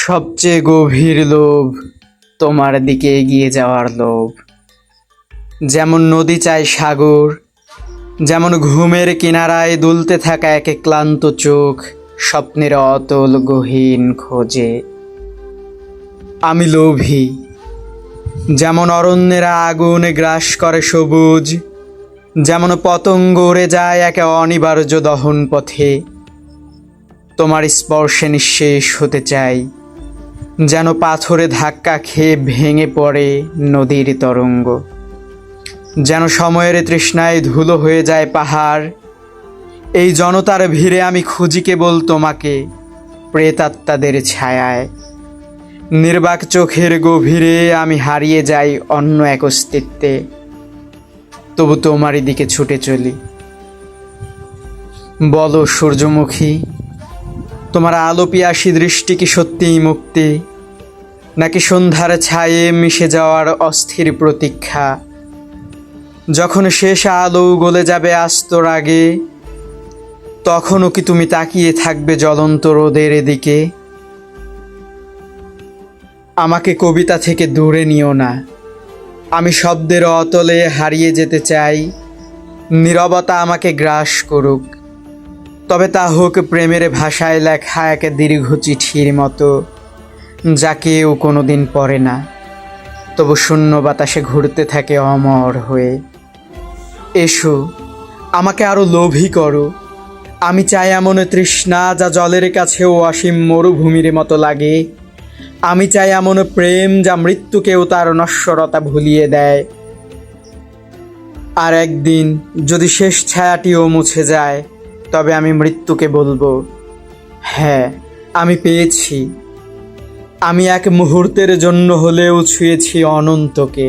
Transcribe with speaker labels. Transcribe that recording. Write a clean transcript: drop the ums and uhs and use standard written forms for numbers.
Speaker 1: সবচেয়ে গভীর লোভ তোমার দিকে এগিয়ে যাওয়ার লোভ। যেমন নদী চায় সাগর, যেমন ঘুমের কিনারায় দুলতে থাকা এক ক্লান্ত চোখ স্বপ্নের অতল গহীন খোঁজে। আমি লোভী, যেমন অরণ্যেরা আগুন গ্রাস করে সবুজ, যেমন পতঙ্গ উড়ে যায় এক অনিবার্য দহন পথে। তোমার স্পর্শে নিঃশেষ হতে চাই, যেন পাথরে ধাক্কা খেয়ে ভেঙে পড়ে নদীর তরঙ্গ, যেন সময়ের তৃষ্ণায় ধুলো হয়ে যায় পাহাড়। এই জনতার ভিড়ে আমি খুঁজি কেবল তোমাকে, প্রেতাত্মাদের ছায়ায়। নির্বাক চোখের গভীরে আমি হারিয়ে যাই অন্য এক অস্তিত্বে, তবু তোমারই দিকে ছুটে চলি। বলো সূর্যমুখী, তোমার আলো পিয়াসী দৃষ্টি কি সত্যিই মুক্তি, নাকি সন্ধ্যার ছায়ে মিশে যাওয়ার অস্থির প্রতীক্ষা? যখন শেষ আলো গলে যাবে আস্ত রাগে, তখনও কি তুমি তাকিয়ে থাকবে জ্বলন্ত রোদের দিকে? আমাকে কবিতা থেকে দূরে নিও না, আমি শব্দের অতলে হারিয়ে যেতে চাই। নীরবতা আমাকে গ্রাস করুক, তবে তা হোক প্রেমের ভাষায় লেখা এক দীর্ঘ চিঠির মতো, যা কেউ কোনোদিন পড়ে না, তবু শূন্য বাতাসে ঘুরতে থাকে অমর হয়ে। এসো, আমাকে আরো লোভী করো। আমি চাই এমন তৃষ্ণা যা জলের কাছেও অসীম মরুভূমির মতো লাগে। আমি চাই এমন প্রেম যা মৃত্যুকেও তার নশ্বরতা ভুলিয়ে দেয়। আর একদিন যদি শেষ ছায়াটিও মুছে যায়, তবে আমি মৃত্যুকে বলবো, হ্যাঁ, আমি পেয়েছি। আমি এক মুহূর্তের জন্য হলেও ছুঁয়েছি অনন্তকে।